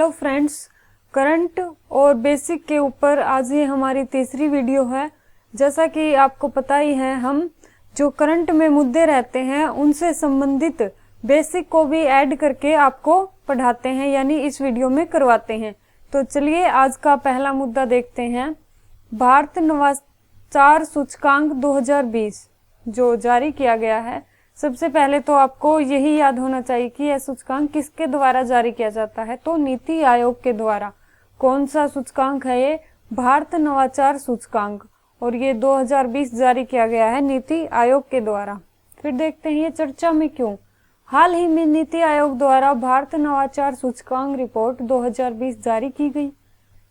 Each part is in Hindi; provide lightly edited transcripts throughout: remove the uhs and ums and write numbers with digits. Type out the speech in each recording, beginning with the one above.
हेलो फ्रेंड्स, करंट और बेसिक के ऊपर आज ये हमारी तीसरी वीडियो है। जैसा कि आपको पता ही है, हम जो करंट में मुद्दे रहते हैं उनसे संबंधित बेसिक को भी ऐड करके आपको पढ़ाते हैं, यानी इस वीडियो में करवाते हैं। तो चलिए आज का पहला मुद्दा देखते हैं। भारत नवाचार सूचकांक 2020 जो जारी किया गया है, सबसे पहले तो आपको यही याद होना चाहिए कि यह सूचकांक किसके द्वारा जारी किया जाता है। तो नीति आयोग के द्वारा। कौन सा सूचकांक है ये? भारत नवाचार सूचकांक, और ये 2020 जारी किया गया है नीति आयोग के द्वारा। फिर देखते हैं ये चर्चा में क्यों। हाल ही में नीति आयोग द्वारा भारत नवाचार सूचकांक रिपोर्ट 2020 जारी की गई।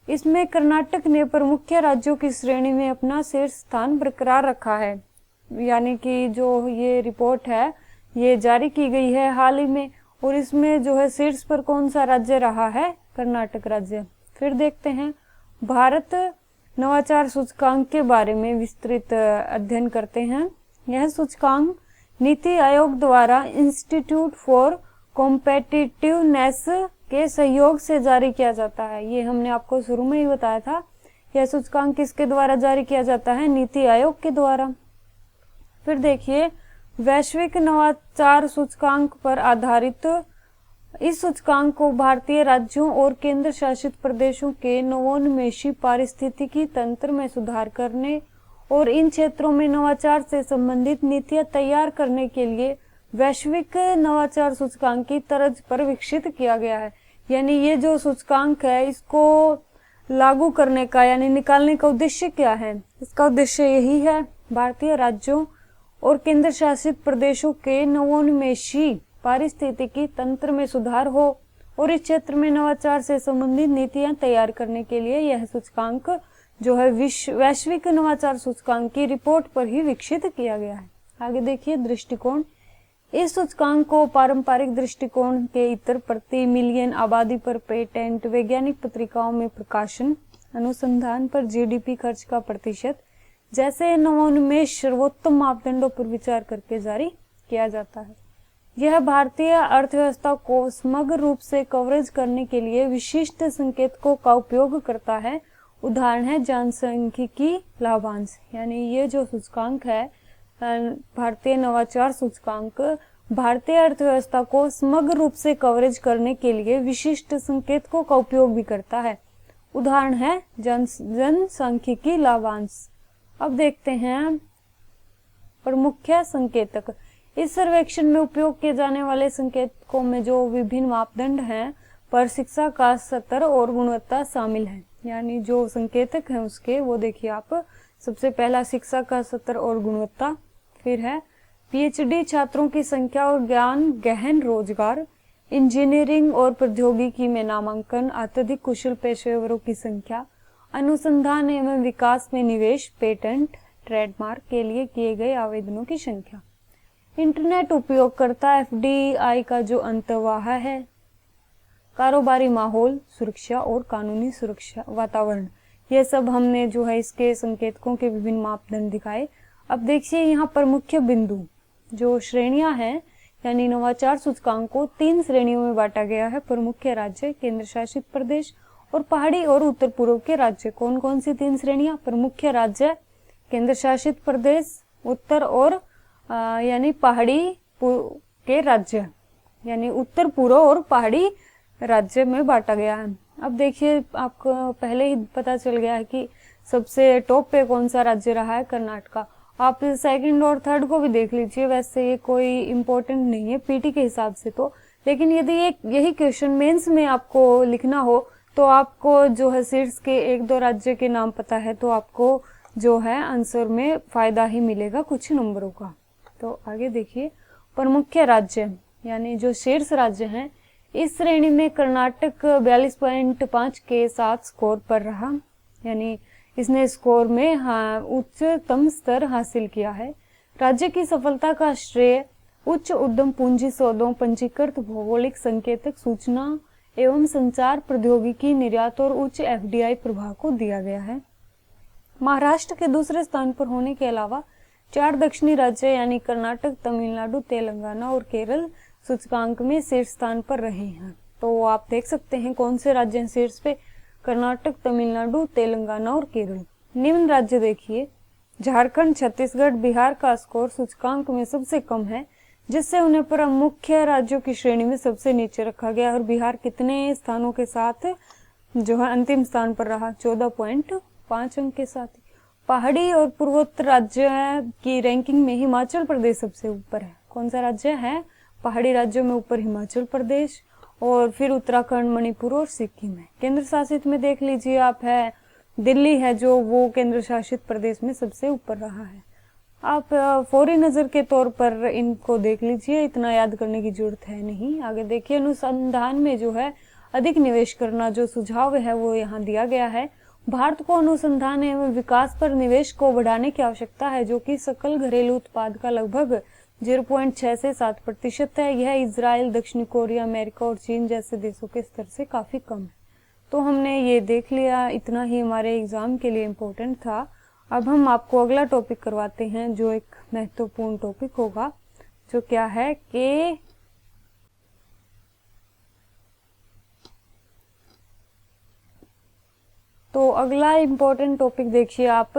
इसमें कर्नाटक ने प्रमुख राज्यों की श्रेणी में अपना शीर्ष स्थान बरकरार रखा है। यानी कि जो ये रिपोर्ट है ये जारी की गई है हाल ही में, और इसमें जो है शीर्ष पर कौन सा राज्य रहा है? कर्नाटक राज्य। फिर देखते हैं भारत नवाचार सूचकांक के बारे में विस्तृत अध्ययन करते हैं। यह सूचकांक नीति आयोग द्वारा इंस्टीट्यूट फॉर कॉम्पिटिटिवनेस के सहयोग से जारी किया जाता है। ये हमने आपको शुरू में ही बताया था। यह सूचकांक किसके द्वारा जारी किया जाता है? नीति आयोग के द्वारा। फिर देखिए वैश्विक नवाचार सूचकांक पर आधारित इस सूचकांक को भारतीय राज्यों और केंद्र शासित प्रदेशों के नवोन्मेषी पारिस्थितिकी तंत्र में सुधार करने और इन क्षेत्रों में नवाचार से संबंधित नीतियां तैयार करने के लिए वैश्विक नवाचार सूचकांक की तर्ज पर विकसित किया गया है। यानी ये जो सूचकांक है इसको लागू करने का यानी निकालने का उद्देश्य क्या है? इसका उद्देश्य यही है भारतीय राज्यों और केंद्र शासित प्रदेशों के नवोन्मेषी पारिस्थितिकी तंत्र में सुधार हो और इस क्षेत्र में नवाचार से संबंधित नीतियां तैयार करने के लिए यह सूचकांक जो है वैश्विक नवाचार सूचकांक की रिपोर्ट पर ही विकसित किया गया है। आगे देखिए दृष्टिकोण। इस सूचकांक को पारंपरिक दृष्टिकोण के इतर प्रति मिलियन आबादी पर पेटेंट, वैज्ञानिक पत्रिकाओं में प्रकाशन, अनुसंधान पर जीडीपी खर्च का प्रतिशत जैसे नवोन्मेष सर्वोत्तम मापदंडों पर विचार करके जारी किया जाता है। यह भारतीय अर्थव्यवस्था को समग्र रूप से कवरेज करने के लिए विशिष्ट संकेतकों का उपयोग करता है। उदाहरण है जनसांख्यिकी लाभांश। यानी ये जो सूचकांक है भारतीय नवाचार सूचकांक भारतीय अर्थव्यवस्था को समग्र रूप से कवरेज करने के लिए विशिष्ट संकेतकों का उपयोग भी करता है। उदाहरण है जनसांख्यिकी लाभांश। अब देखते हैं प्रमुख संकेतक। इस सर्वेक्षण में उपयोग किए जाने वाले संकेतकों में जो विभिन्न मापदंड हैं पर शिक्षा का स्तर और गुणवत्ता शामिल है। यानी जो संकेतक हैं उसके वो देखिए आप। सबसे पहला शिक्षा का स्तर और गुणवत्ता, फिर है पीएचडी छात्रों की संख्या और ज्ञान गहन रोजगार, इंजीनियरिंग और प्रौद्योगिकी में नामांकन, अत्यधिक कुशल पेशेवरों की संख्या, अनुसंधान एवं विकास में निवेश, पेटेंट ट्रेडमार्क के लिए किए गए आवेदनों की संख्या, इंटरनेट उपयोगकर्ता एफडीआई का जो अंतर्वाह है, कारोबारी माहौल, सुरक्षा और कानूनी सुरक्षा वातावरण। ये सब हमने जो है इसके संकेतकों के विभिन्न मापदंड दिखाए। अब देखिए यहाँ पर मुख्य बिंदु जो श्रेणियां हैं, यानी नवाचार सूचकांक को 3 श्रेणियों में बांटा गया है। प्रमुख राज्य, केंद्र शासित प्रदेश और पहाड़ी और उत्तर पूर्व के राज्य। कौन कौन सी 3 श्रेणियां? प्रमुख राज्य, केंद्र शासित प्रदेश, उत्तर और यानी पहाड़ी के राज्य, यानी उत्तर पूर्व और पहाड़ी राज्य में बांटा गया है। अब देखिए आपको पहले ही पता चल गया है कि सबसे टॉप पे कौन सा राज्य रहा है? कर्नाटक। आप सेकंड और थर्ड को भी देख लीजिए। वैसे ये कोई इम्पोर्टेंट नहीं है पीटी के हिसाब से तो, लेकिन यदि यही क्वेश्चन मेंस में आपको लिखना हो तो आपको जो है शीर्ष के 1-2 राज्य के नाम पता है तो आपको जो है आंसर में फायदा ही मिलेगा कुछ नंबरों का। तो आगे देखिए प्रमुख राज्य यानी जो शीर्ष राज्य हैं, इस श्रेणी में कर्नाटक 42.5 के साथ स्कोर पर रहा। यानी इसने स्कोर में उच्चतम स्तर हासिल किया है। राज्य की सफलता का श्रेय उच्च उद्यम पूंजी सौदों, पंजीकृत भौगोलिक संकेतक, सूचना एवं संचार प्रौद्योगिकी, निर्यात और उच्च एफडीआई प्रभाव को दिया गया है। महाराष्ट्र के दूसरे स्थान पर होने के अलावा 4 दक्षिणी राज्य यानी कर्नाटक, तमिलनाडु, तेलंगाना और केरल सूचकांक में शीर्ष स्थान पर रहे हैं। तो आप देख सकते हैं कौन से राज्य हैं शीर्ष पे, कर्नाटक, तमिलनाडु, तेलंगाना और केरल। निम्न राज्य देखिए, झारखंड, छत्तीसगढ़, बिहार का स्कोर सूचकांक में सबसे कम है, जिससे उन्हें प्रमुख राज्यों की श्रेणी में सबसे नीचे रखा गया। और बिहार कितने स्थानों के साथ जो है अंतिम स्थान पर रहा, 14.5 अंक के साथ। पहाड़ी और पूर्वोत्तर राज्य की रैंकिंग में हिमाचल प्रदेश सबसे ऊपर है। कौन सा राज्य है? पहाड़ी राज्यों में ऊपर हिमाचल प्रदेश, और फिर उत्तराखंड, मणिपुर और सिक्किम है। केंद्र शासित में देख लीजिए आप, है दिल्ली है जो वो केंद्र शासित प्रदेश में सबसे ऊपर रहा है। आप फौरी नजर के तौर पर इनको देख लीजिए, इतना याद करने की जरूरत है नहीं। आगे देखिए, अनुसंधान में जो है अधिक निवेश करना जो सुझाव है वो यहाँ दिया गया है। भारत को अनुसंधान एवं विकास पर निवेश को बढ़ाने की आवश्यकता है, जो कि सकल घरेलू उत्पाद का लगभग 0.6 से 7% है। यह इजराइल, दक्षिण कोरिया, अमेरिका और चीन जैसे देशों के स्तर से काफी कम है। तो हमने ये देख लिया, इतना ही हमारे एग्जाम के लिए इम्पोर्टेंट था। अब हम आपको अगला टॉपिक करवाते हैं, जो एक महत्वपूर्ण टॉपिक होगा, जो क्या है कि तो अगला इम्पोर्टेंट टॉपिक देखिए आप,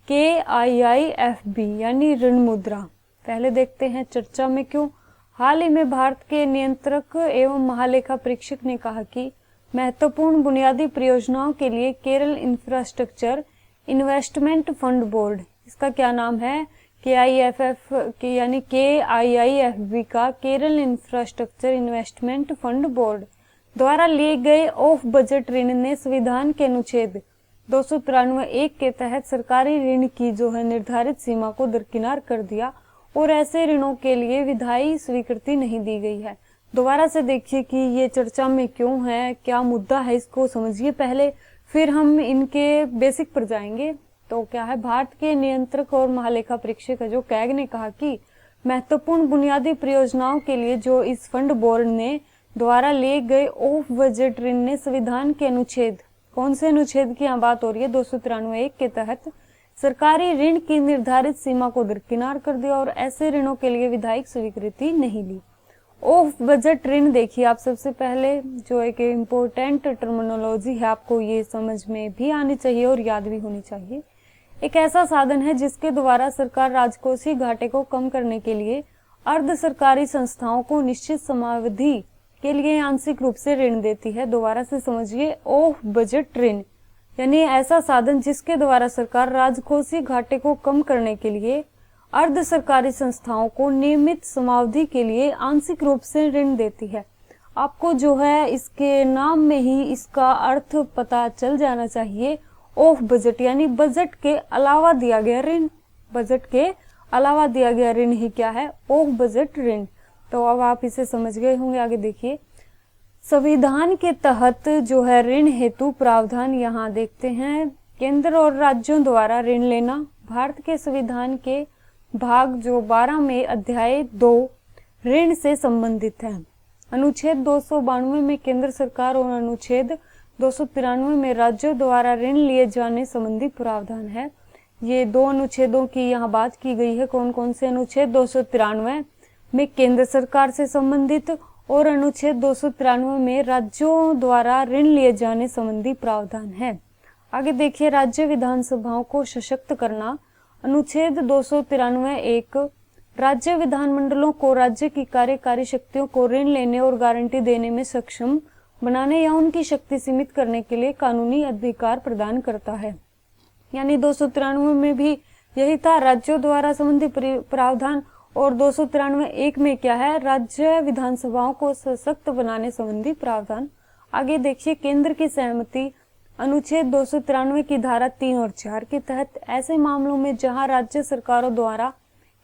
KIIFB यानी ऋण मुद्रा। पहले देखते हैं चर्चा में क्यों। हाल ही में भारत के नियंत्रक एवं महालेखा परीक्षक ने कहा कि महत्वपूर्ण बुनियादी परियोजनाओं के लिए Kerala infrastructure investment fund board, इसका क्या नाम है, KIFF यानी KIIFB का Kerala infrastructure investment fund board द्वारा लिए गए ऑफ बजट ऋण ने संविधान के अनुच्छेद 293(1) के तहत सरकारी ऋण की जो है निर्धारित सीमा को दरकिनार कर दिया, और ऐसे ऋणों के लिए विधायी स्वीकृति नहीं दी गई है। दोबारा से देखिए कि ये चर्चा में क्यों है, क्या मुद्दा है, इसको समझिए पहले, फिर हम इनके बेसिक पर जाएंगे। तो क्या है, भारत के नियंत्रक और महालेखा परीक्षक जो कैग ने कहा कि महत्वपूर्ण बुनियादी परियोजनाओं के लिए जो इस फंड बोर्ड ने द्वारा लिए गए ऑफ बजट ऋण ने संविधान के अनुच्छेद, कौन से अनुच्छेद की यहाँ बात हो रही है, 293(1) के तहत सरकारी ऋण की निर्धारित सीमा को दरकिनार कर दिया, और ऐसे ऋणों के लिए विधायिक स्वीकृति नहीं ली। ऑफ बजट ऋण देखिए आप, सबसे पहले जो एक इम्पोर्टेंट टर्मिनोलॉजी है, आपको ये समझ में भी आनी चाहिए और याद भी होनी चाहिए। एक ऐसा साधन है जिसके द्वारा सरकार राजकोषीय घाटे को कम करने के लिए अर्ध सरकारी संस्थाओं को निश्चित समयावधि के लिए आंशिक रूप से ऋण देती है। दोबारा से समझिए, ऑफ बजट ऋण यानी ऐसा साधन जिसके द्वारा सरकार राजकोषीय घाटे को कम करने के लिए अर्ध सरकारी संस्थाओं को नियमित समयावधि के लिए आंशिक रूप से ऋण देती है। आपको जो है इसके नाम में ही इसका अर्थ पता चल जाना चाहिए। ऑफ बजट यानी बजट के अलावा दिया गया ऋण, बजट के अलावा दिया गया ऋण ही क्या है, ऑफ बजट ऋण। तो अब आप इसे समझ गए होंगे। आगे देखिए, संविधान के तहत जो है ऋण हेतु प्रावधान यहाँ देखते हैं। केंद्र और राज्यों द्वारा ऋण लेना भारत के संविधान के भाग जो 12 में अध्याय 2 ऋण से संबंधित है। अनुच्छेद 292 में केंद्र सरकार और अनुच्छेद 293 में राज्यों द्वारा ऋण लिए जाने संबंधी प्रावधान है। ये दो अनुच्छेदों की यहाँ बात की गई है। कौन कौन से अनुच्छेद, 293 में केंद्र सरकार से संबंधित और अनुच्छेद 293 में राज्यों द्वारा ऋण लिए जाने संबंधी प्रावधान है। आगे देखिए, राज्य विधानसभाओं को सशक्त करना। अनुच्छेद 293(1) राज्य विधानमंडलों को राज्य की कार्यकारी शक्तियों को ऋण लेने और गारंटी देने में सक्षम बनाने या उनकी शक्ति सीमित करने के लिए कानूनी अधिकार प्रदान करता है। यानी 293 में भी यही था, राज्यों द्वारा संबंधित प्रावधान, और 293(1) में क्या है, राज्य विधानसभाओं को सशक्त बनाने संबंधी प्रावधान। आगे देखिए, केंद्र की सहमति। अनुच्छेद 293 की धारा 3 और 4 के तहत ऐसे मामलों में जहां राज्य सरकारों द्वारा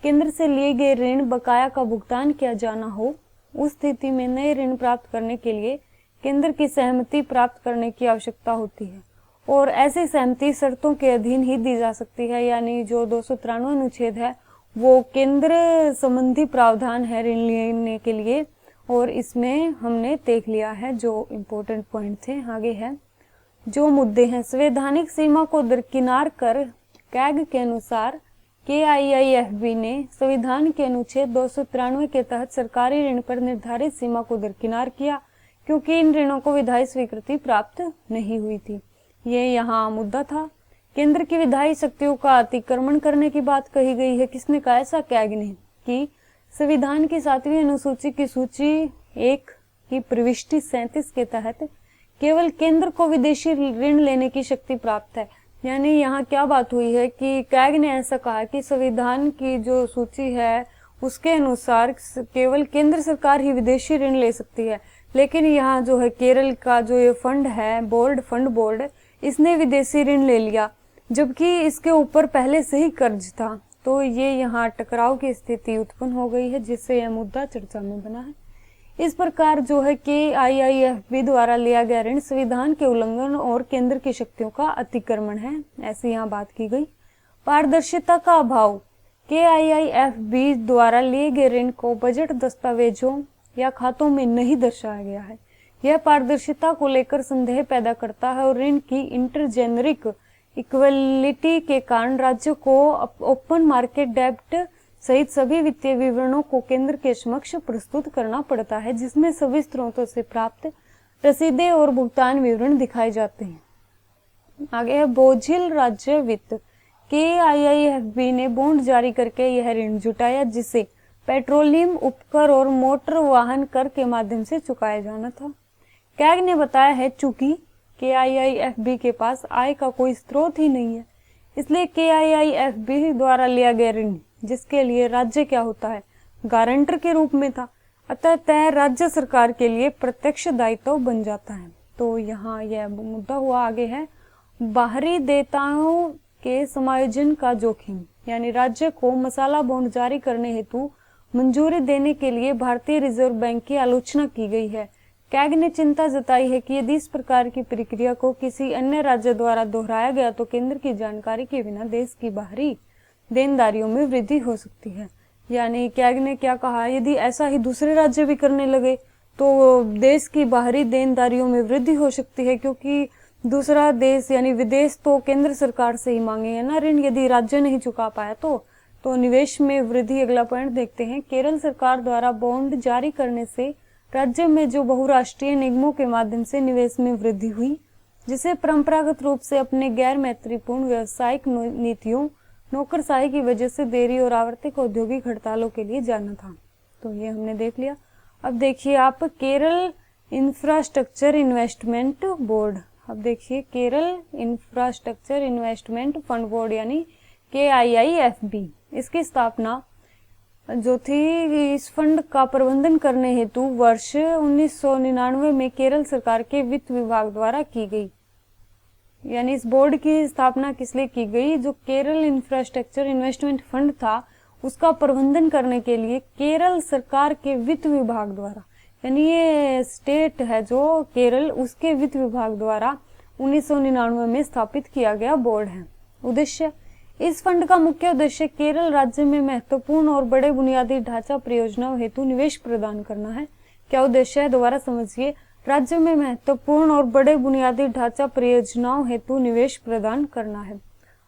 केंद्र से लिए गए ऋण बकाया का भुगतान किया जाना हो, उस स्थिति में नए ऋण प्राप्त करने के लिए केंद्र की सहमति प्राप्त करने की आवश्यकता होती है, और ऐसी सहमति शर्तों के अधीन ही दी जा सकती है। यानी जो 293 अनुच्छेद है वो केंद्र संबंधी प्रावधान है ऋण लेने के लिए, और इसमें हमने देख लिया है जो इम्पोर्टेंट पॉइंट थे। आगे है जो मुद्दे हैं, संवैधानिक सीमा को दरकिनार कर कैग के अनुसार KIIFB ने संविधान के अनुच्छेद 293 के तहत सरकारी ऋण पर निर्धारित सीमा को दरकिनार किया, क्योंकि इन ऋणों को विधायी स्वीकृति प्राप्त नहीं हुई थी। ये यहाँ मुद्दा था। केंद्र की विधायी शक्तियों का अतिक्रमण करने की बात कही गई है। किसने कहा? ऐसा कैग ने कि संविधान की 7वीं अनुसूची की सूची 1 की प्रविष्टि 37 के तहत केवल केंद्र को विदेशी ऋण लेने की शक्ति प्राप्त है। यानी यहाँ क्या बात हुई है कि कैग ने ऐसा कहा कि संविधान की जो सूची है उसके अनुसार केवल केंद्र सरकार ही विदेशी ऋण ले सकती है, लेकिन यहाँ जो है केरल का जो ये फंड है फंड बोर्ड, इसने विदेशी ऋण ले लिया, जबकि इसके ऊपर पहले से ही कर्ज था। तो ये यहाँ टकराव की स्थिति उत्पन्न हो गई है, जिससे यह मुद्दा चर्चा में बना है। इस प्रकार जो है KIIFB द्वारा लिया गया ऋण संविधान के उल्लंघन और केंद्र की शक्तियों का अतिक्रमण है, ऐसी यहाँ बात की गई। पारदर्शिता का अभाव। KIIFB द्वारा लिए गए ऋण को बजट दस्तावेजों या खातों में नहीं दर्शाया गया है। यह पारदर्शिता को लेकर संदेह पैदा करता है और ऋण की इंटरजेनरिक इक्वलिटी के कारण राज्य को ओपन मार्केट डेब्ट सहित सभी वित्तीय विवरणों को केंद्र के समक्ष प्रस्तुत करना पड़ता है, जिसमें सभी स्रोतों से प्राप्त रसीदें और भुगतान विवरण दिखाए जाते हैं। आगे है बोझिल राज्य वित्त। KIIFB ने बॉन्ड जारी करके यह ऋण जुटाया, जिसे पेट्रोलियम उपकर और मोटर वाहन कर के माध्यम से चुकाया जाना था। कैग ने बताया है चूंकि KIIFB के पास आय का कोई स्रोत ही नहीं है, इसलिए KIIFB द्वारा लिया गया ऋण, जिसके लिए राज्य क्या होता है, गारंटर के रूप में था, अतः राज्य सरकार के लिए प्रत्यक्ष दायित्व बन जाता है। तो यहाँ यह मुद्दा हुआ। आगे है बाहरी देयताओं के समायोजन का जोखिम। यानी राज्य को मसाला बॉन्ड जारी करने हेतु मंजूरी देने के लिए भारतीय रिजर्व बैंक की आलोचना की गई है। कैग ने चिंता जताई है कि यदि इस प्रकार की प्रक्रिया को किसी अन्य राज्य द्वारा दोहराया गया तो केंद्र की जानकारी के बिना देश की बाहरी देनदारियों में वृद्धि हो सकती है। यानी कैग ने क्या कहा, यदि ऐसा ही दूसरे राज्य भी करने लगे तो देश की बाहरी देनदारियों में वृद्धि हो सकती है, क्योंकि दूसरा देश यानी विदेश तो केंद्र सरकार से ही मांगेंगे ना ऋण, यदि राज्य नहीं चुका पाया तो निवेश में वृद्धि। अगला पॉइंट देखते हैं। केरल सरकार द्वारा बॉन्ड जारी करने से राज्य में जो बहुराष्ट्रीय निगमों के माध्यम से निवेश में वृद्धि हुई, जिसे परंपरागत रूप से अपने गैर मैत्रीपूर्ण व्यावसायिक नीतियों, नौकरशाही की वजह से देरी और आवर्तिक औद्योगिक हड़तालों के लिए जाना था। तो ये हमने देख लिया। अब देखिए आप केरल इंफ्रास्ट्रक्चर इन्वेस्टमेंट बोर्ड। अब देखिए Kerala infrastructure investment fund board यानी KIIFB, इसकी स्थापना जो थी इस फंड का प्रबंधन करने हेतु वर्ष 1999 में केरल सरकार के वित्त विभाग द्वारा की गई। यानी इस बोर्ड की स्थापना किस लिए की गई? जो केरल इंफ्रास्ट्रक्चर इन्वेस्टमेंट फंड था उसका प्रबंधन करने के लिए केरल सरकार के वित्त विभाग द्वारा, यानी ये स्टेट है जो केरल, उसके वित्त विभाग द्वारा 1999 में स्थापित किया गया बोर्ड है। उद्देश्य, इस फंड का मुख्य उद्देश्य केरल राज्य में महत्वपूर्ण और बड़े बुनियादी ढांचा परियोजनाओं हेतु निवेश प्रदान करना है। क्या उद्देश्य है? दोबारा समझिए। राज्य में महत्वपूर्ण और बड़े बुनियादी ढांचा परियोजनाओं हेतु निवेश प्रदान करना है।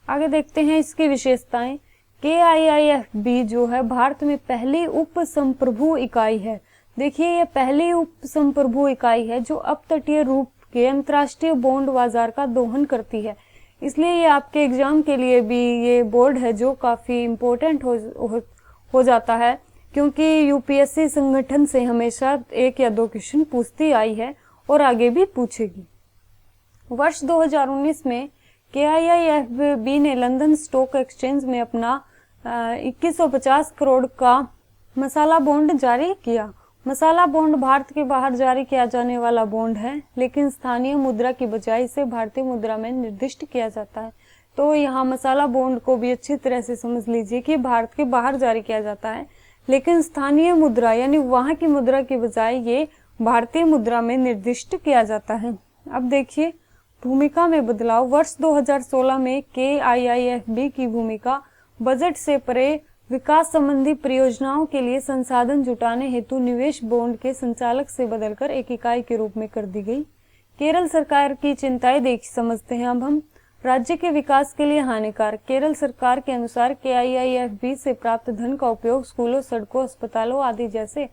आगे देखते हैं इसकी विशेषताएं। KIIFB जो है भारत में पहली उप संप्रभु इकाई है। देखिए ये पहली उप संप्रभु इकाई है जो अपतटीय रूप के अंतर्राष्ट्रीय बॉन्ड बाजार का दोहन करती है। इसलिए ये आपके एग्जाम के लिए भी ये बोर्ड है जो काफी इम्पोर्टेंट हो जाता है, क्योंकि UPSC संगठन से हमेशा 1 या 2 क्वेश्चन पूछती आई है और आगे भी पूछेगी। वर्ष 2019 में KIIFB ने लंदन स्टॉक एक्सचेंज में अपना 2150 करोड़ का मसाला बॉन्ड जारी किया। मसाला बॉन्ड भारत के बाहर जारी किया जाने वाला बॉन्ड है, लेकिन स्थानीय मुद्रा की बजाय इसे भारतीय मुद्रा में निर्दिष्ट किया जाता है। तो यहाँ मसाला बॉन्ड को भी अच्छी तरह से समझ लीजिए कि भारत के बाहर जारी किया जाता है, लेकिन स्थानीय मुद्रा यानी वहां की मुद्रा की बजाय ये भारतीय मुद्रा में निर्दिष्ट किया जाता है। अब देखिए भूमिका में बदलाव। वर्ष 2016 में KIIFB की भूमिका बजट से परे विकास संबंधी परियोजनाओं के लिए संसाधन जुटाने हेतु निवेश बॉन्ड के संचालक से बदलकर एक इकाई के रूप में कर दी गई। केरल सरकार की चिंताएं समझते हैं अब हम। राज्य के विकास के लिए हानिकारक। केरल सरकार के अनुसार KIIFB से प्राप्त धन का उपयोग स्कूलों, सड़कों, अस्पतालों आदि जैसे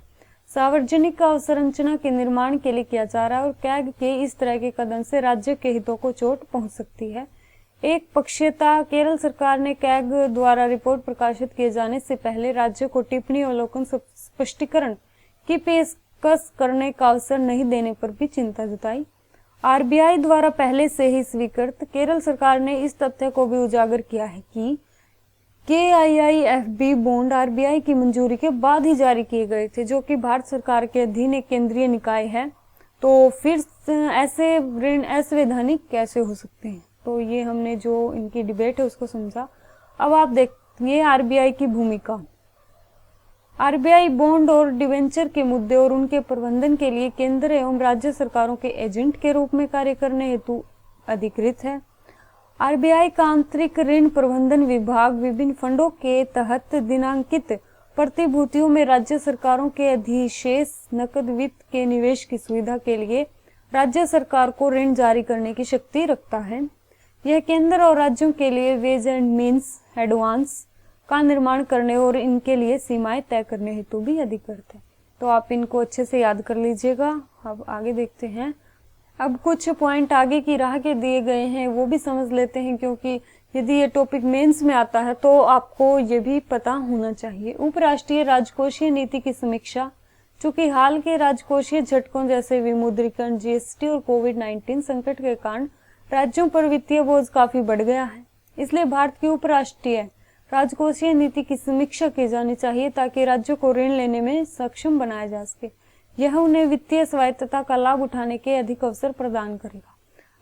सार्वजनिक अवसंरचना के निर्माण के लिए किया जा रहा है और कैग के इस तरह के कदम से राज्य के हितों को चोट पहुंच सकती है। एक पक्षीयता, केरल सरकार ने कैग द्वारा रिपोर्ट प्रकाशित किए जाने से पहले राज्य को टिप्पणी, अवलोकन, स्पष्टीकरण की पेशकश करने का अवसर नहीं देने पर भी चिंता जताई। आरबीआई द्वारा पहले से ही स्वीकृत केरल सरकार ने इस तथ्य को भी उजागर किया है कि KIIFB बॉन्ड आरबीआई की मंजूरी के बाद ही जारी किए गए थे, जो कि भारत सरकार के अधीन एक केंद्रीय निकाय है। तो फिर ऐसे ऋण असंवैधानिक कैसे हो सकते हैं? तो ये हमने जो इनकी डिबेट है उसको समझा। अब आप देखिए आरबीआई की भूमिका। आरबीआई बॉन्ड और डिवेंचर के मुद्दे और उनके प्रबंधन के लिए केंद्र एवं राज्य सरकारों के एजेंट के रूप में कार्य करने हेतु अधिकृत है। आरबीआई का आंतरिक ऋण प्रबंधन विभाग विभिन्न फंडों के तहत दिनांकित प्रतिभूतियों में राज्य सरकारों के अधिशेष नकद वित्त के निवेश की सुविधा के लिए राज्य सरकार को ऋण जारी करने की शक्ति रखता है। यह केंद्र और राज्यों के लिए वेज एंड मीन्स एडवांस का निर्माण करने और इनके लिए सीमाएं तय करने हेतु भी अधिकृत है। तो आप इनको अच्छे से याद कर लीजिएगा। अब आगे देखते हैं। अब कुछ पॉइंट आगे की राह के दिए गए हैं, वो भी समझ लेते हैं, क्योंकि यदि ये टॉपिक मेंस में आता है तो आपको ये भी पता होना चाहिए। उपराष्ट्रीय राजकोषीय नीति की समीक्षा। चूंकि हाल के राजकोषीय झटकों जैसे विमुद्रीकरण, जीएसटी और कोविड-19 संकट के कारण राज्यों पर वित्तीय बोझ काफी बढ़ गया है, इसलिए भारत की उपराष्ट्रीय राजकोषीय नीति की समीक्षा की जानी चाहिए ताकि राज्यों को ऋण लेने में सक्षम बनाया जा सके। यह उन्हें वित्तीय स्वायत्तता का लाभ उठाने के अधिक अवसर प्रदान करेगा।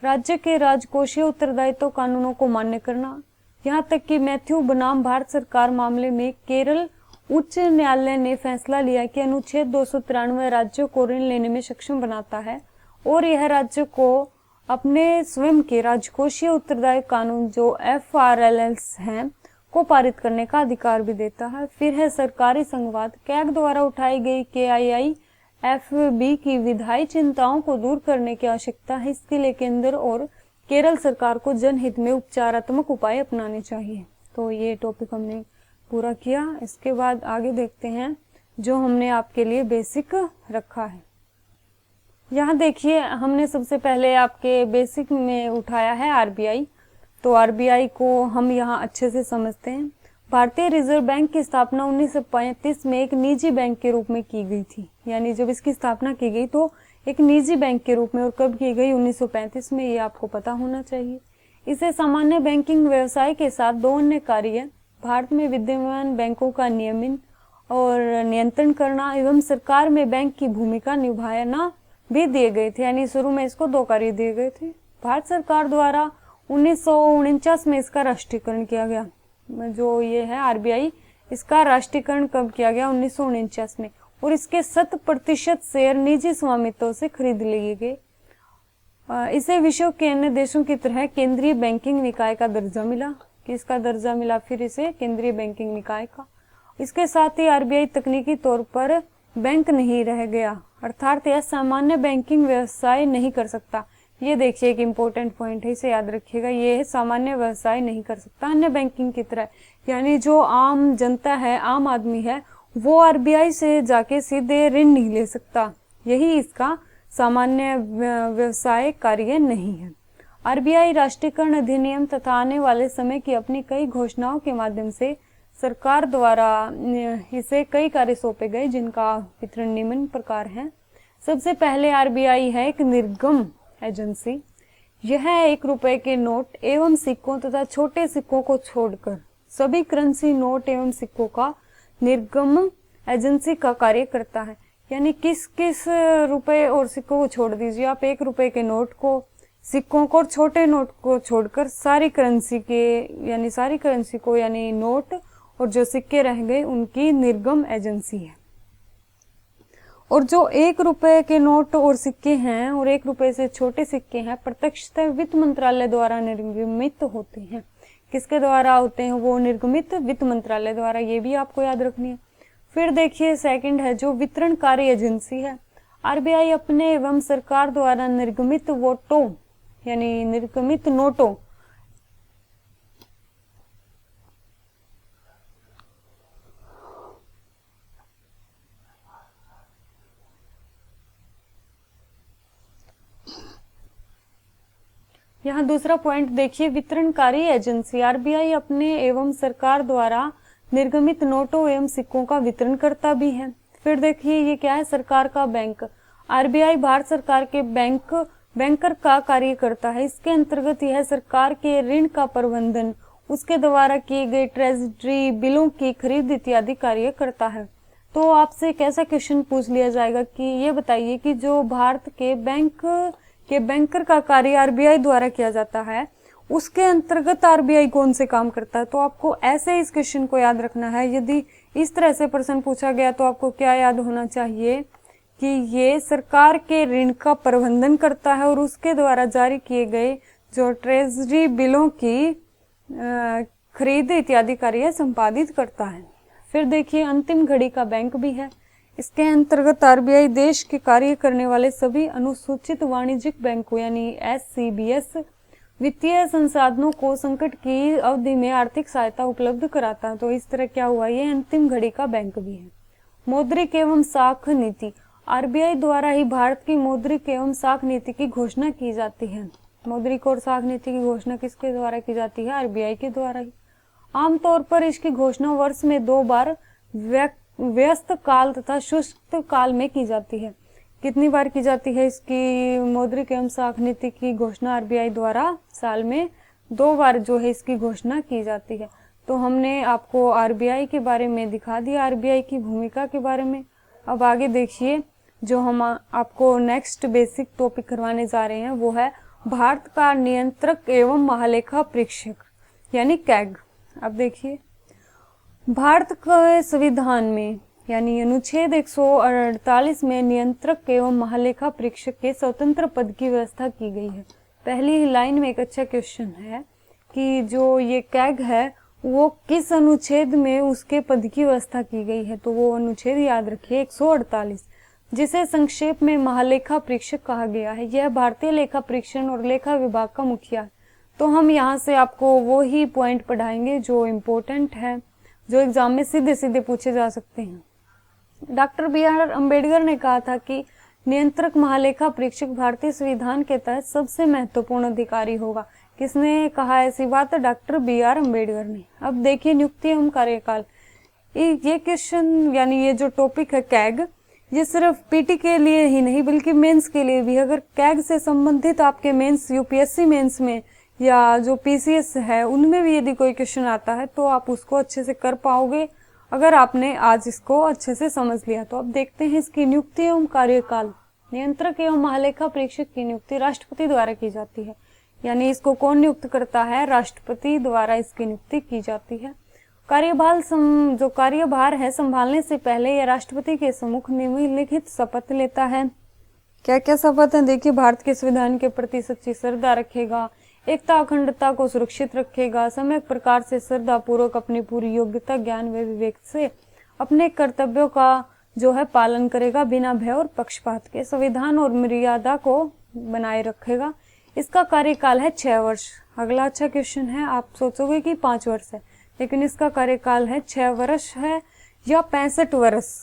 राज्य के राजकोषीय उत्तरदायित्व कानूनों को मान्य करना, यहाँ तक कि मैथ्यू बनाम भारत सरकार मामले में केरल उच्च न्यायालय ने फैसला लिया कि अनुच्छेद 293 राज्यों को ऋण लेने में सक्षम बनाता है और यह राज्य को अपने स्वयं के राजकोषीय उत्तरदायित्व कानून जो FRLs हैं को पारित करने का अधिकार भी देता है। फिर है सरकारी संघवाद। कैग द्वारा उठाई गई KIIFB की विधायी चिंताओं को दूर करने की आवश्यकता है। इसके लिए केंद्र और केरल सरकार को जनहित में उपचारात्मक उपाय अपनाने चाहिए। तो ये टॉपिक हमने पूरा किया। इसके बाद आगे देखते हैं जो हमने आपके लिए बेसिक रखा है। यहाँ देखिए हमने सबसे पहले आपके बेसिक में उठाया है आरबीआई। तो आरबीआई को हम यहाँ अच्छे से समझते हैं। भारतीय रिजर्व बैंक की स्थापना 1935 में एक निजी बैंक के रूप में की गई थी। यानी जब इसकी स्थापना की गई तो एक निजी बैंक के रूप में, और कब की गई? 1935 में। ये आपको पता होना चाहिए। इसे सामान्य बैंकिंग व्यवसाय के साथ दो अन्य कार्य, भारत में विद्यमान बैंकों का नियमन और नियंत्रण करना एवं सरकार में बैंक की भूमिका निभाना भी दिए गए थे। यानी शुरू में इसको दो कार्य दिए गए थे। भारत सरकार द्वारा 1949 में इसका राष्ट्रीयकरण किया गया। जो ये है आरबीआई, इसका राष्ट्रीयकरण कब किया गया? 1949 में। और इसके 100% शेयर निजी स्वामित्व से खरीद लिए गए। इसे विश्व के अन्य देशों की तरह केंद्रीय बैंकिंग निकाय का दर्जा मिला। किसका दर्जा मिला फिर इसे? केंद्रीय बैंकिंग निकाय का। इसके साथ ही आरबीआई तकनीकी तौर पर बैंक नहीं रह गया, अर्थात यह सामान्य बैंकिंग व्यवसाय नहीं कर सकता। ये देखिए एक इम्पोर्टेंट पॉइंट है, इसे याद रखिएगा। ये सामान्य व्यवसाय नहीं कर सकता अन्य बैंकिंग की तरह। यानी जो आम जनता है, आम आदमी है, वो आरबीआई से जाके सीधे ऋण नहीं ले सकता। यही इसका सामान्य व्यवसाय कार्य नहीं है। आरबीआई राष्ट्रीयकरण अधिनियम तथा आने वाले समय की अपनी कई घोषणाओं के माध्यम से सरकार द्वारा इसे कई कार्य सौंपे गए, जिनका वितरण निम्न प्रकार है। सबसे पहले आरबीआई है एक निर्गम एजेंसी। यह 1 रुपए के नोट एवं सिक्कों तथा छोटे सिक्कों को छोड़कर सभी करेंसी नोट एवं सिक्कों का निर्गम एजेंसी का कार्य करता है। यानी किस किस रुपए और सिक्कों को छोड़ दीजिए आप, 1 रुपए के नोट को, सिक्कों को और छोटे नोट को छोड़कर सारी करेंसी के, यानी सारी करेंसी को, यानी नोट और जो सिक्के रह गए उनकी निर्गम एजेंसी है। और जो 1 रुपए के नोट और सिक्के हैं और 1 रुपए से छोटे सिक्के हैं, प्रत्यक्षतः वित्त मंत्रालय द्वारा निर्गमित होते हैं। किसके द्वारा होते हैं वो? निर्गमित वित्त मंत्रालय द्वारा। ये भी आपको याद रखनी है। फिर देखिए सेकंड है जो वितरणकारी एजेंसी है। आरबीआई अपने एवं सरकार द्वारा निर्गमित वोटों यानी निर्गमित नोटों यहाँ दूसरा पॉइंट देखिए, वितरणकारी एजेंसी आरबीआई अपने एवं सरकार द्वारा निर्गमित नोटों एवं सिक्कों का वितरण करता भी है। फिर देखिए ये क्या है, सरकार का बैंक। आरबीआई भारत सरकार के बैंकर का कार्य करता है। इसके अंतर्गत यह सरकार के ऋण का प्रबंधन, उसके द्वारा किए गए ट्रेजरी बिलों की खरीद इत्यादि कार्य करता है। तो आपसे एक ऐसा क्वेश्चन पूछ लिया जाएगा कि ये बताइए कि जो भारत के बैंकर का कार्य आरबीआई द्वारा किया जाता है, उसके अंतर्गत आरबीआई कौन से काम करता है। तो आपको ऐसे इस क्वेश्चन को याद रखना है। यदि इस तरह से प्रश्न पूछा गया तो आपको क्या याद होना चाहिए कि ये सरकार के ऋण का प्रबंधन करता है और उसके द्वारा जारी किए गए जो ट्रेजरी बिलों की खरीद इत्यादि कार्य संपादित करता है। फिर देखिए अंतिम घड़ी का बैंक भी है। इसके अंतर्गत आरबीआई देश के कार्य करने वाले सभी अनुसूचित वाणिज्यिक बैंकों यानी एससीबीएस वित्तीय संसाधनों को संकट की अवधि में आर्थिक सहायता उपलब्ध कराता है। तो इस तरह क्या हुआ, ये अंतिम घड़ी का बैंक भी है। मौद्रिक एवं साख नीति, आरबीआई द्वारा ही भारत की मौद्रिक एवं साख नीति की घोषणा की जाती है। मौद्रिक और साख नीति की घोषणा किसके द्वारा की जाती है, आरबीआई के द्वारा ही। आमतौर पर इसकी घोषणा वर्ष में 2 बार व्यस्त काल तथा शुष्क काल में की जाती है। कितनी बार की जाती है इसकी मौद्रिक एवं साख नीति की घोषणा आरबीआई द्वारा, साल में 2 बार जो है इसकी घोषणा की जाती है। तो हमने आपको आरबीआई के बारे में दिखा दिया, आरबीआई की भूमिका के बारे में। अब आगे देखिए, जो हम आपको नेक्स्ट बेसिक टॉपिक करवाने जा रहे हैं वो है भारत का नियंत्रक एवं महालेखा परीक्षक यानी कैग। अब देखिए, भारत के संविधान में यानी अनुच्छेद 148 में नियंत्रक एवं महालेखा परीक्षक के स्वतंत्र पद की व्यवस्था की गई है। पहली ही लाइन में एक अच्छा क्वेश्चन है कि जो ये कैग है वो किस अनुच्छेद में उसके पद की व्यवस्था की गई है। तो वो अनुच्छेद याद रखिए 148, जिसे संक्षेप में महालेखा परीक्षक कहा गया है। यह भारतीय लेखा परीक्षण और लेखा विभाग का मुखिया है। तो हम यहाँ से आपको वो ही पॉइंट पढ़ाएंगे जो इम्पोर्टेंट है, जो एग्जाम में सीधे सीधे पूछे जा सकते हैं। Doctor B R. अम्बेडकर ने कहा था कि नियंत्रक महालेखा परीक्षक भारतीय संविधान के तहत सबसे महत्वपूर्ण अधिकारी होगा। किसने कहा ऐसी बात? Doctor B R. अम्बेडकर ने। अब देखिए नियुक्ति एवं कार्यकाल, ये क्वेश्चन यानी ये जो टॉपिक है कैग, ये सिर्फ पीटी के लिए ही नहीं बल्कि मेंस के लिए भी। अगर कैग से संबंधित आपके मेंस यूपीएससी मेंस में या जो पीसीएस है उनमें भी यदि कोई क्वेश्चन आता है तो आप उसको अच्छे से कर पाओगे अगर आपने आज इसको अच्छे से समझ लिया। तो अब देखते हैं इसकी नियुक्ति एवं कार्यकाल। नियंत्रक एवं महालेखा परीक्षक की नियुक्ति राष्ट्रपति द्वारा की जाती है, यानी इसको कौन नियुक्त करता है? राष्ट्रपति द्वारा इसकी नियुक्ति की जाती है। जो कार्यभार है संभालने से पहले यह राष्ट्रपति के सम्मुख निम्नलिखित शपथ लेता है। क्या क्या शपथ है? देखिए, भारत के संविधान के प्रति सच्ची श्रद्धा रखेगा, एकता अखंडता को सुरक्षित रखेगा, सम्यक प्रकार से श्रद्धा पूर्वक अपनी पूरी योग्यता ज्ञान व विवेक से अपने कर्तव्यों का जो है पालन करेगा, बिना भय और पक्षपात के संविधान और मर्यादा को बनाए रखेगा। इसका कार्यकाल है 6 वर्ष। अगला अच्छा क्वेश्चन है, आप सोचोगे कि 5 वर्ष है, लेकिन इसका कार्यकाल है 6 वर्ष है या 65 वर्ष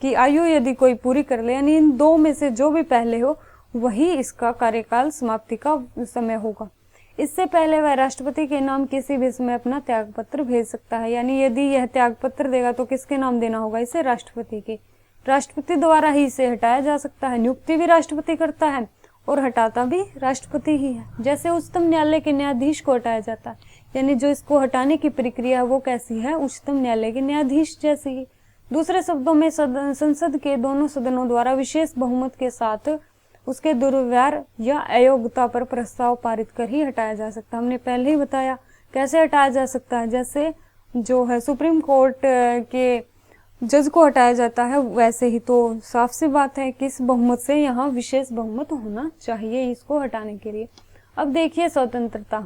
की आयु यदि कोई पूरी कर ले, यानी इन 2 में से जो भी पहले हो वही इसका कार्यकाल समाप्ति का समय होगा। इससे पहले वह राष्ट्रपति के नाम किसी भी समय अपना त्याग पत्र भेज सकता है, यानी यदि यह त्याग पत्र देगा तो किसके नाम देना होगा इसे? राष्ट्रपति के। राष्ट्रपति द्वारा ही इसे हटाया जा सकता है। नियुक्ति भी राष्ट्रपति करता है और हटाता भी राष्ट्रपति ही है। जैसे उच्चतम न्यायालय के न्यायाधीश को हटाया जाता है, यानी जो इसको हटाने की प्रक्रिया है वो कैसी है? उच्चतम न्यायालय के न्यायाधीश जैसी ही। दूसरे शब्दों में संसद के दोनों सदनों द्वारा विशेष बहुमत के साथ उसके दुर्व्यवहार या अयोग्यता पर प्रस्ताव पारित कर ही हटाया जा सकता है। हमने पहले ही बताया कैसे हटाया जा सकता है। जैसे जो है सुप्रीम कोर्ट के जज को हटाया जाता है, वैसे ही। तो साफ सी बात है कि इस बहुमत से यहाँ विशेष बहुमत होना चाहिए इसको हटाने के लिए। अब देखिए स्वतंत्रता,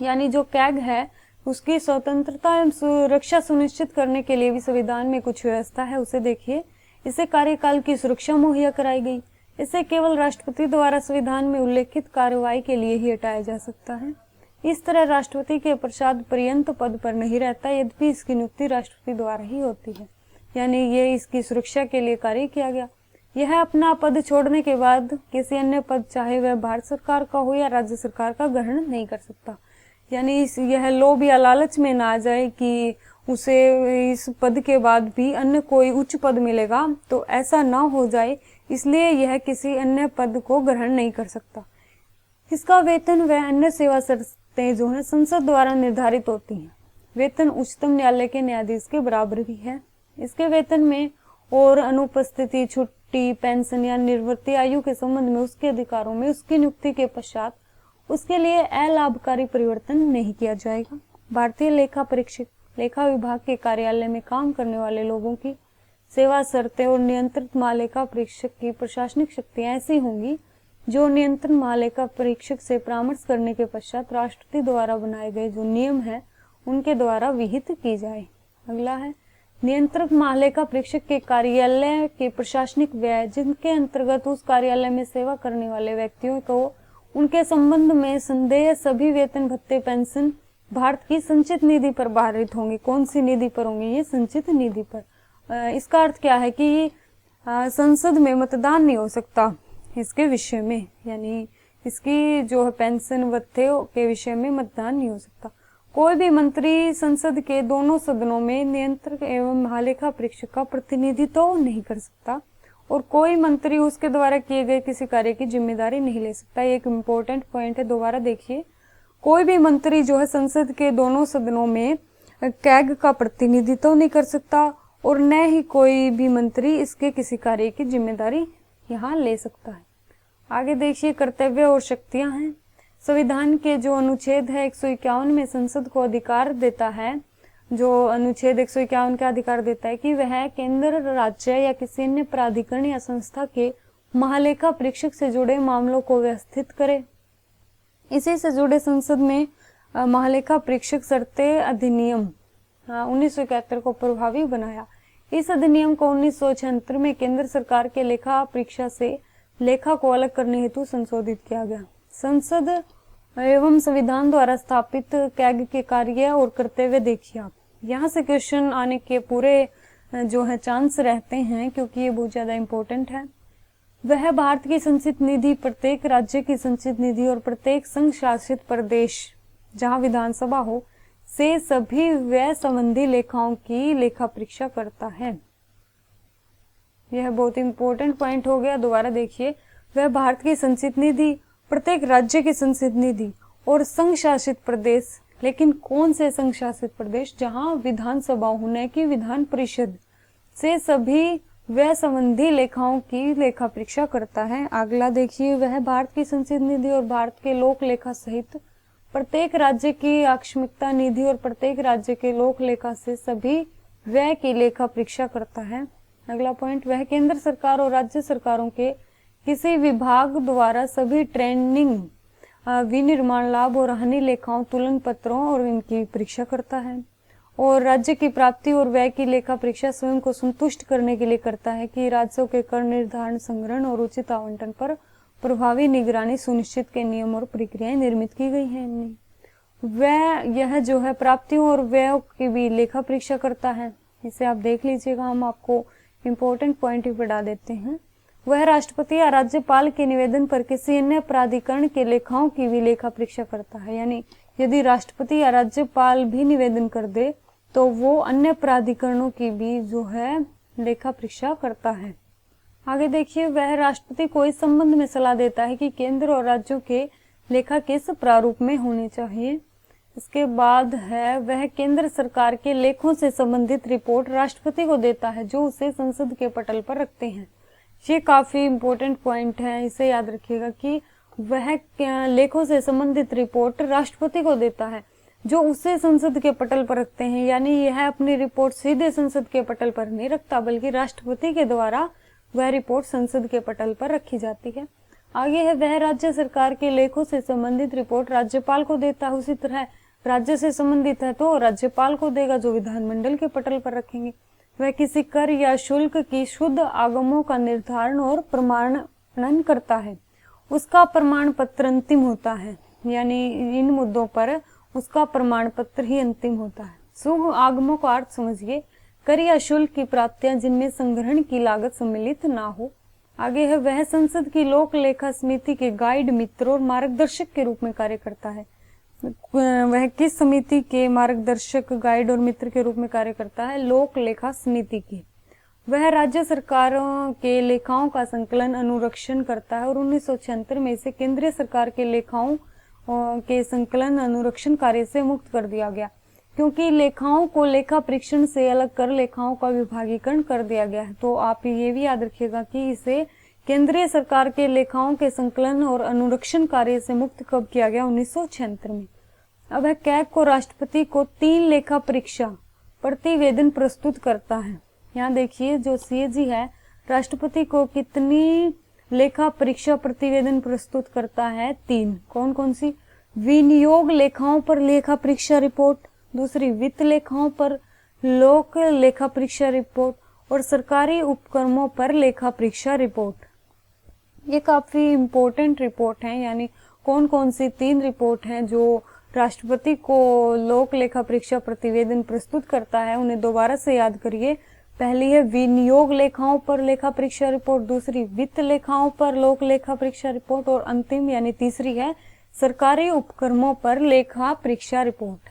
यानी जो कैग है उसकी स्वतंत्रता एवं सुरक्षा सुनिश्चित करने के लिए भी संविधान में कुछ व्यवस्था है, उसे देखिए। इसे कार्यकाल की सुरक्षा मुहैया कराई गई। इसे केवल राष्ट्रपति द्वारा संविधान में उल्लेखित कार्रवाई के लिए ही हटाया जा सकता है। इस तरह राष्ट्रपति के पश्चात पर्यंत पद पर नहीं रहता, यद्यपि इसकी नियुक्ति राष्ट्रपति द्वारा ही होती है, यानी ये इसकी सुरक्षा के लिए कार्य किया गया। यह अपना पद छोड़ने के बाद किसी अन्य पद, चाहे वह भारत सरकार का हो या राज्य सरकार का, ग्रहण नहीं कर सकता। यानी यह लोभ या लालच में ना आ जाए कि उसे इस पद के बाद भी अन्य कोई उच्च पद मिलेगा, तो ऐसा ना हो जाए, इसलिए यह किसी अन्य पद को ग्रहण नहीं कर सकता। इसका वेतन व अन्य सेवा शर्तें जो है संसद द्वारा निर्धारित होती हैं। वेतन उच्चतम न्यायालय के न्यायाधीश के बराबर भी है। इसके वेतन में और अनुपस्थिति, छुट्टी, पेंशन या निवृत्ति आयु के संबंध में उसके अधिकारों में उसकी नियुक्ति के पश्चात उसके लिए अलाभकारी परिवर्तन नहीं किया जाएगा। भारतीय लेखा परीक्षक लेखा विभाग के कार्यालय में काम करने वाले लोगों की सेवा शर्तें और नियंत्रित महालेखा परीक्षक की प्रशासनिक शक्तियां ऐसी होंगी जो नियंत्रण महालेखा परीक्षक से परामर्श करने के पश्चात राष्ट्रपति द्वारा बनाए गए जो नियम है उनके द्वारा विहित की जाए। अगला है नियंत्रक महालेखा परीक्षक के कार्यालय के प्रशासनिक व्यय, जिनके अंतर्गत उस कार्यालय में सेवा करने वाले व्यक्तियों को उनके संबंध में संदेह सभी वेतन, भत्ते, पेंशन भारत की संचित निधि पर पारित होंगे। कौन सी निधि पर होंगे? ये संचित निधि पर। इसका अर्थ क्या है कि संसद में मतदान नहीं हो सकता इसके विषय में, यानी इसकी जो है पेंशन भत्ते के विषय में मतदान नहीं हो सकता। कोई भी मंत्री संसद के दोनों सदनों में नियंत्रक एवं महालेखा परीक्षक का प्रतिनिधित्व नहीं कर सकता और कोई मंत्री उसके द्वारा किए गए किसी कार्य की जिम्मेदारी नहीं ले सकता। ये एक इम्पोर्टेंट पॉइंट है, दोबारा देखिए। कोई भी मंत्री जो है संसद के दोनों सदनों में कैग का प्रतिनिधित्व नहीं कर सकता और न ही कोई भी मंत्री इसके किसी कार्य की जिम्मेदारी यहाँ ले सकता है। आगे देखिए कर्तव्य और शक्तियां हैं। संविधान के जो अनुच्छेद है 151 में संसद को अधिकार देता है, जो अनुच्छेद 151 का अधिकार देता है कि वह केंद्र, राज्य या किसी अन्य प्राधिकरण या संस्था के महालेखा परीक्षक से जुड़े मामलों को व्यवस्थित करे। इसी से जुड़े संसद में महालेखा परीक्षक शर्तें अधिनियम 1971 को प्रभावी बनाया। इस अधिनियम को 1976 में केंद्र सरकार के लेखा परीक्षा से लेखा को अलग करने हेतु संशोधित किया गया। संसद एवं संविधान द्वारा स्थापित कैग के कार्य और कर्तव्य देखिए आप। यहाँ से क्वेश्चन आने के पूरे जो है चांस रहते हैं, क्योंकि ये बहुत ज्यादा इम्पोर्टेंट है। वह भारत की संचित निधि, प्रत्येक राज्य की संचित निधि और प्रत्येक संघ शासित प्रदेश जहाँ विधानसभा हो से सभी व्यय संबंधी लेखाओं की लेखा परीक्षा करता है। यह बहुत इंपॉर्टेंट पॉइंट हो गया। दोबारा देखिए, वह भारत की संचित निधि, प्रत्येक राज्य की संचित निधि और संघ शासित प्रदेश, लेकिन कौन से संघ शासित प्रदेश? जहां विधानसभा होने की विधान परिषद से सभी व्यय संबंधी लेखाओं की लेखा परीक्षा करता है। अगला देखिए, वह भारत की संचित निधि और भारत के लोक लेखा सहित प्रत्येक राज्य की आकस्मिकता निधि और प्रत्येक राज्य के लोक लेखा से सभी व्यय की लेखा परीक्षा करता है। अगला पॉइंट, वह केंद्र सरकार और राज्य सरकारों के किसी विभाग द्वारा सभी ट्रेनिंग, विनिर्माण लाभ और हानि लेखाओं, तुलन पत्रों और इनकी परीक्षा करता है। और राज्य की प्राप्ति और व्यय की लेखा परीक्षा स्वयं को संतुष्ट करने के लिए करता है कि राज्यों के कर निर्धारण, संग्रहण और उचित आवंटन पर प्रभावी निगरानी सुनिश्चित के नियम और प्रक्रियाएं निर्मित की गई हैं। वह यह जो है प्राप्तियों और व्यय की भी लेखा परीक्षा करता है। इसे आप देख लीजिएगा, हम आपको इम्पोर्टेंट पॉइंट ही बढ़ा देते हैं। वह राष्ट्रपति या राज्यपाल के निवेदन पर किसी अन्य प्राधिकरण के लेखाओं की भी लेखा परीक्षा करता है। यानी यदि राष्ट्रपति या राज्यपाल भी निवेदन कर दे तो वो अन्य प्राधिकरणों की भी जो है लेखा परीक्षा करता है। आगे देखिए, वह राष्ट्रपति को इस संबंध में सलाह देता है कि केंद्र और राज्यों के लेखा किस प्रारूप में होने चाहिए। इसके बाद है वह केंद्र सरकार के लेखों से संबंधित रिपोर्ट राष्ट्रपति को देता है, जो उसे संसद के पटल पर रखते हैं। ये काफी इम्पोर्टेंट पॉइंट है, इसे याद रखिएगा कि वह लेखों से संबंधित रिपोर्ट राष्ट्रपति को देता है, जो उसे संसद के पटल पर रखते हैं। यानी यह अपनी रिपोर्ट सीधे संसद के पटल पर नहीं रखता, बल्कि राष्ट्रपति के द्वारा वह रिपोर्ट संसद के पटल पर रखी जाती है। आगे है वह राज्य सरकार के लेखों से संबंधित रिपोर्ट राज्यपाल को देता है। उसी तरह राज्य से संबंधित है तो राज्यपाल को देगा, जो विधानमंडल के पटल पर रखेंगे। वह किसी कर या शुल्क की शुद्ध आगमों का निर्धारण और प्रमाणन करता है, उसका प्रमाण पत्र अंतिम होता है। यानी इन मुद्दों पर उसका प्रमाण पत्र ही अंतिम होता है। शुभ आगमों का अर्थ समझिए, कर या शुल्क की प्राप्तियां जिनमें संग्रहण की लागत सम्मिलित ना हो। आगे है वह संसद की लोक लेखा समिति के गाइड, मित्र और मार्गदर्शक के रूप में कार्य करता है। वह किस समिति के मार्गदर्शक, गाइड और मित्र के रूप में कार्य करता है? लोक लेखा समिति की। वह राज्य सरकारों के लेखाओं का संकलन, अनुरक्षण करता है और 1976 में इसे केंद्रीय सरकार के लेखाओं के संकलन, अनुरक्षण कार्य से मुक्त कर दिया गया, क्योंकि लेखाओं को लेखा परीक्षण से अलग कर लेखाओं का विभागीकरण कर दिया गया है। तो आप ये भी याद रखिएगा कि इसे केंद्रीय सरकार के लेखाओं के संकलन और अनुरक्षण कार्य से मुक्त कब किया गया? 1976 में। अब है कैग को राष्ट्रपति को 3 लेखा परीक्षा प्रतिवेदन प्रस्तुत करता है। यहाँ देखिए जो सीएजी है राष्ट्रपति को कितनी लेखा परीक्षा प्रतिवेदन प्रस्तुत करता है? 3। कौन कौन सी? विनियोग लेखाओं पर लेखा परीक्षा रिपोर्ट, दूसरी वित्त लेखाओं पर लोक लेखा परीक्षा रिपोर्ट और सरकारी उपक्रमों पर लेखा परीक्षा रिपोर्ट। ये काफी इम्पोर्टेंट रिपोर्ट है, यानी कौन कौन सी 3 रिपोर्ट हैं जो राष्ट्रपति को लोक लेखा परीक्षा प्रतिवेदन प्रस्तुत करता है, उन्हें दोबारा से याद करिए। पहली है विनियोग लेखाओं पर लेखा परीक्षा रिपोर्ट, दूसरी वित्त लेखाओं पर लोक लेखा परीक्षा रिपोर्ट और अंतिम यानी तीसरी है सरकारी उपक्रमों पर लेखा परीक्षा रिपोर्ट।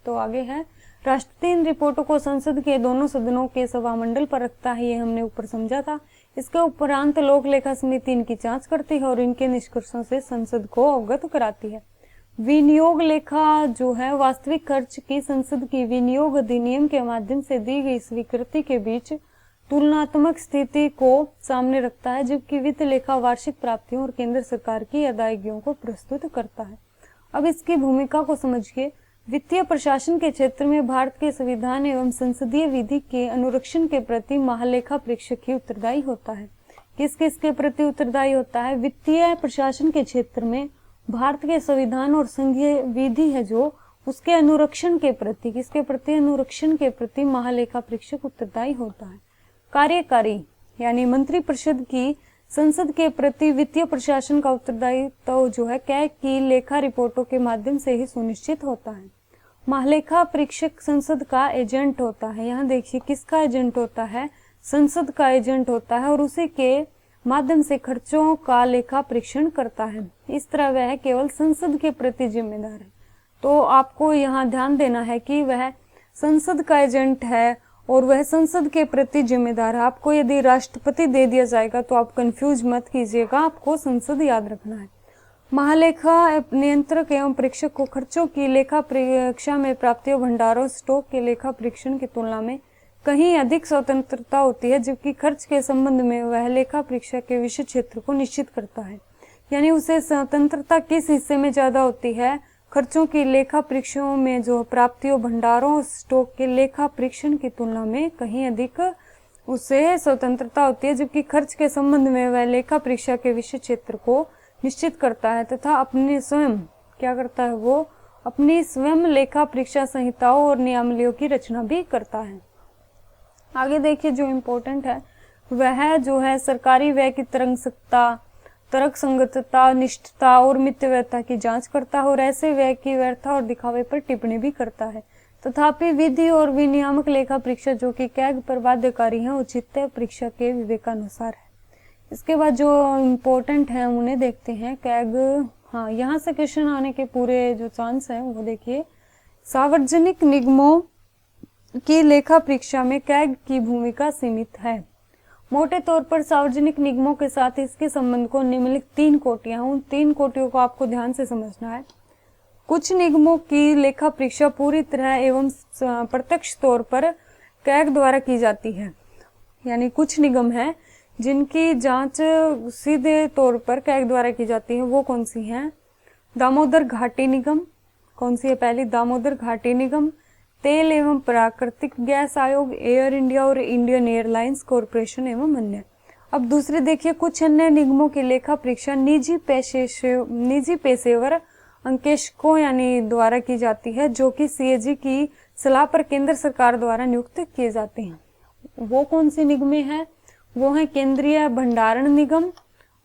तो आगे है राष्ट्रपति इन रिपोर्टों को संसद के दोनों सदनों के सभामंडल पर रखता है, ये हमने ऊपर समझा था। इसके उपरांत लोक लेखा समिति इनकी जांच करती है और इनके निष्कर्षों से संसद को अवगत कराती है। विनियोग लेखा जो है वास्तविक खर्च की संसद की विनियोग अधिनियम के माध्यम से दी गई स्वीकृति के बीच तुलनात्मक स्थिति को सामने रखता है, जबकि वित्त लेखा वार्षिक प्राप्तियों और केंद्र सरकार की अदायगियों को प्रस्तुत करता है। अब इसकी भूमिका को समझिए। वित्तीय प्रशासन के क्षेत्र में भारत के संविधान एवं संसदीय विधि के अनुरक्षण के प्रति महालेखा परीक्षक ही उत्तरदायी होता है। किस किस के प्रति उत्तरदायी होता है? वित्तीय प्रशासन के क्षेत्र में भारत के संविधान और संघीय विधि है जो उसके अनुरक्षण के प्रति, किसके प्रति? अनुरक्षण के प्रति महालेखा परीक्षक उत्तरदायी होता है। कार्यकारी यानी मंत्रिपरिषद की संसद के प्रति वित्तीय प्रशासन का उत्तरदायित्व जो है कैग की लेखा रिपोर्टों के माध्यम से ही सुनिश्चित होता है। महालेखा परीक्षक संसद का एजेंट होता है। यहाँ देखिए किसका एजेंट होता है? संसद का एजेंट होता है और उसी के माध्यम से खर्चों का लेखा परीक्षण करता है। इस तरह वह केवल संसद के प्रति जिम्मेदार है। तो आपको यहाँ ध्यान देना है कि वह संसद का एजेंट है और वह संसद के प्रति जिम्मेदार है। आपको यदि राष्ट्रपति दे दिया जाएगा तो आप कंफ्यूज मत कीजिएगा, आपको संसद याद रखना है। महालेखा नियंत्रक एवं परीक्षक को खर्चों की लेखा परीक्षा में प्राप्तियों, भंडारों, स्टॉक के लेखा परीक्षण की तुलना में कहीं अधिक स्वतंत्रता होती है, जबकि खर्च के संबंध में वह लेखा परीक्षा के विषय क्षेत्र को निश्चित करता है। यानी उसे स्वतंत्रता किस हिस्से में ज्यादा होती है? खर्चों की लेखा परीक्षाओं में जो प्राप्तियों, भंडारों, स्टॉक के लेखा परीक्षण की तुलना में कहीं अधिक उसे स्वतंत्रता होती है, जबकि खर्च के संबंध में वह लेखा परीक्षा के विषय क्षेत्र को निश्चित करता है तथा अपने स्वयं क्या करता है? वो अपनी स्वयं लेखा परीक्षा संहिताओं और नियमावलियों की रचना भी करता है। आगे देखिए जो इम्पोर्टेंट है वह जो है सरकारी व्यय की तर्क संगतता, निष्ठता और मितव्ययता की जांच करता है और ऐसे व्यय की व्यर्थता और दिखावे पर टिप्पणी भी करता है। तथापि विधि और विनियामक लेखा परीक्षा जो कि कैग पर बाध्यकारी है, औचित्य परीक्षा के विवेकानुसार है। इसके बाद जो इम्पोर्टेंट है उन्हें देखते हैं। कैग, हाँ, यहाँ से क्वेश्चन आने के पूरे जो चांस है वो देखिए। सार्वजनिक निगमों की लेखा परीक्षा में कैग की भूमिका सीमित है। मोटे तौर पर सार्वजनिक निगमों के साथ इसके संबंध को निम्नलिखित 3 कोटियां, उन 3 कोटियों को आपको ध्यान से समझना है। कुछ निगमों की लेखा परीक्षा पूरी तरह एवं प्रत्यक्ष तौर पर कैग द्वारा की जाती है। यानी कुछ निगम हैं जिनकी जांच सीधे तौर पर कैग द्वारा की जाती है। वो कौन सी हैं? दामोदर घाटी निगम। कौन सी है? पहली दामोदर घाटी निगम, तेल एवं प्राकृतिक गैस आयोग, एयर इंडिया और इंडियन एयरलाइंस कॉरपोरेशन एवं अन्य। अब दूसरे देखिए, कुछ अन्य निगमों की लेखा परीक्षा निजी पेशेवर अंकेशकों यानी द्वारा की जाती है, जो कि सीएजी की सलाह पर केंद्र सरकार द्वारा नियुक्त किए जाते हैं। वो कौन सी निगमें हैं? वो है केंद्रीय भंडारण निगम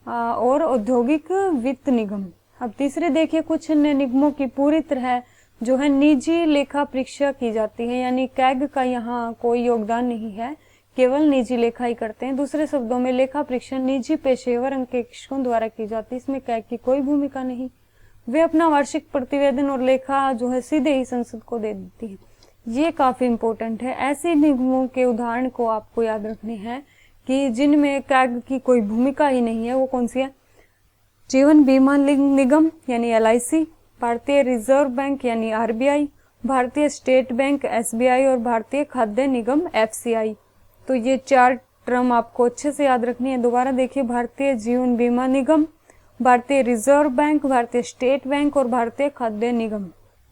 और औद्योगिक वित्त निगम। अब तीसरे देखिए, कुछ अन्य निगमों की पूरी तरह जो है निजी लेखा परीक्षा की जाती है, यानी कैग का यहाँ कोई योगदान नहीं है। केवल निजी लेखा ही करते हैं। दूसरे शब्दों में लेखा परीक्षण निजी पेशेवर अंकेक्षकों द्वारा की जाती है, इसमें कैग की कोई भूमिका नहीं। वे अपना वार्षिक प्रतिवेदन और लेखा जो है सीधे ही संसद को दे देती है। ये काफी इम्पोर्टेंट है। ऐसे निगमों के उदाहरण को आपको याद रखने हैं कि जिनमें कैग की कोई भूमिका ही नहीं है। वो कौन सी है? जीवन बीमा निगम यानी LIC, भारतीय रिजर्व बैंक यानी RBI, भारतीय स्टेट बैंक SBI और भारतीय खाद्य निगम FCI। तो ये 4 टर्म आपको अच्छे से याद रखनी है। दोबारा देखिए, भारतीय जीवन बीमा निगम, भारतीय रिजर्व बैंक, भारतीय स्टेट बैंक और भारतीय खाद्य निगम।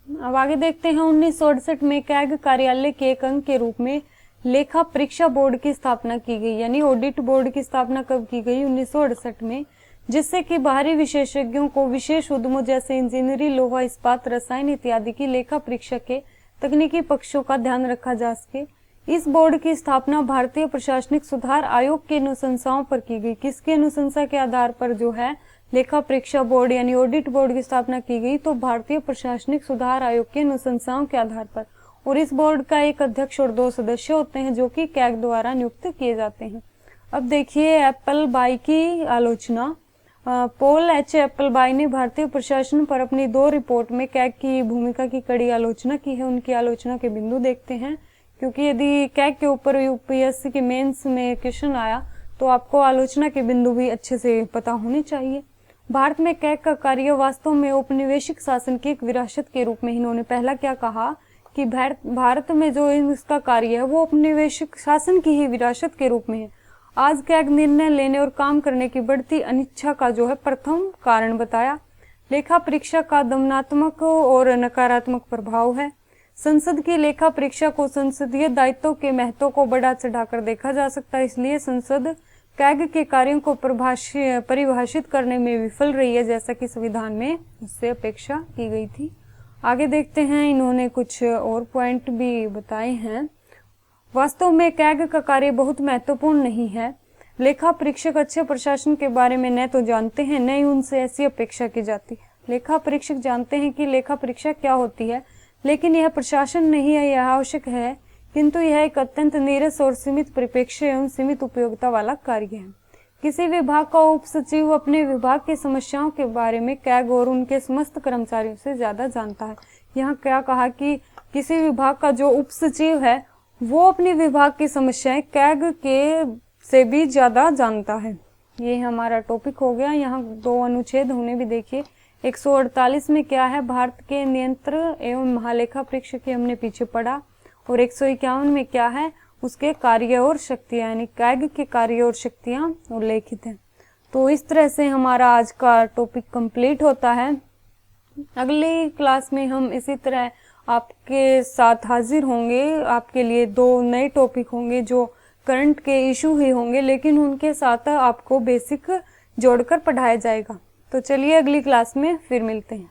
अब आगे देखते हैं 1968 में कैग कार्यालय के एक अंग के रूप में लेखा परीक्षा बोर्ड की स्थापना की गई, यानी ऑडिट बोर्ड की स्थापना कब की गई? 1968 में, जिससे कि बाहरी विशेषज्ञों को विशेष उद्यमों जैसे इंजीनियरिंग, लोहा इस्पात, रसायन इत्यादि की लेखा परीक्षा के तकनीकी पक्षों का ध्यान रखा जा सके। इस बोर्ड की स्थापना भारतीय प्रशासनिक सुधार आयोग की अनुशंसाओं पर की गई। किसकी अनुशंसा के आधार पर जो है लेखा परीक्षा बोर्ड यानी ऑडिट बोर्ड की स्थापना की गई? तो भारतीय प्रशासनिक सुधार आयोग की अनुशंसाओं के आधार पर। और इस बोर्ड का एक अध्यक्ष और 2 सदस्य होते हैं जो कि कैग द्वारा नियुक्त किए जाते हैं। अब देखिए एप्पलबाई की आलोचना। Paul H. एप्पलबाई ने भारतीय प्रशासन पर अपनी 2 रिपोर्ट में कैग की भूमिका की कड़ी आलोचना की है। उनकी आलोचना के बिंदु देखते हैं, क्योंकि यदि कैग के ऊपर UPSC के मेंस में क्वेश्चन आया तो आपको आलोचना के बिंदु भी अच्छे से पता होने चाहिए। भारत में कैग का कार्य वास्तव में औपनिवेशिक शासन की एक विरासत के रूप में इन्होंने पहला क्या कहा कि भारत में जो इसका कार्य है वो औपनिवेशिक शासन की ही विरासत के रूप में है। आज कैग निर्णय लेने और काम करने की बढ़ती अनिच्छा का जो है प्रथम कारण बताया। लेखा परीक्षा का दमनात्मक और नकारात्मक प्रभाव है। संसद की लेखा परीक्षा को संसदीय दायित्वों के महत्व को बढ़ा चढ़ाकर देखा जा सकता है, इसलिए संसद कैग के कार्यों को परिभाषित करने में विफल रही है, जैसा कि संविधान में उससे अपेक्षा की गई थी। आगे देखते हैं, इन्होंने कुछ और पॉइंट भी बताए हैं। वास्तव में कैग का कार्य बहुत महत्वपूर्ण नहीं है। लेखा परीक्षक अच्छे प्रशासन के बारे में न तो जानते हैं, न ही उनसे ऐसी अपेक्षा की जाती है। लेखा परीक्षक जानते हैं कि लेखा परीक्षा क्या होती है, लेकिन यह प्रशासन नहीं है, यह आवश्यक है, किंतु यह एक अत्यंत नीरस और सीमित परिप्रेक्ष्य एवं सीमित उपयोगिता वाला कार्य है। किसी विभाग का उप सचिव अपने विभाग की समस्याओं के बारे में कैग और उनके समस्त कर्मचारियों से ज्यादा जानता है। यहाँ क्या कहा कि किसी विभाग का जो उप सचिव है वो अपने विभाग की समस्याएं कैग के से भी ज्यादा जानता है। ये हमारा टॉपिक हो गया। यहाँ 2 अनुच्छेद होने भी देखिए। 148 में क्या है? भारत के नियंत्रण एवं महालेखा परीक्षक, हमने पीछे पढ़ा। और 151 में क्या है? उसके कार्य और शक्तियां, यानी कैग के कार्य और शक्तियां उल्लेखित हैं। तो इस तरह से हमारा आज का टॉपिक कंप्लीट होता है। अगली क्लास में हम इसी तरह आपके साथ हाजिर होंगे। आपके लिए 2 नए टॉपिक होंगे जो करंट के इशू ही होंगे, लेकिन उनके साथ आपको बेसिक जोड़कर पढ़ाया जाएगा। तो चलिए अगली क्लास में फिर मिलते हैं।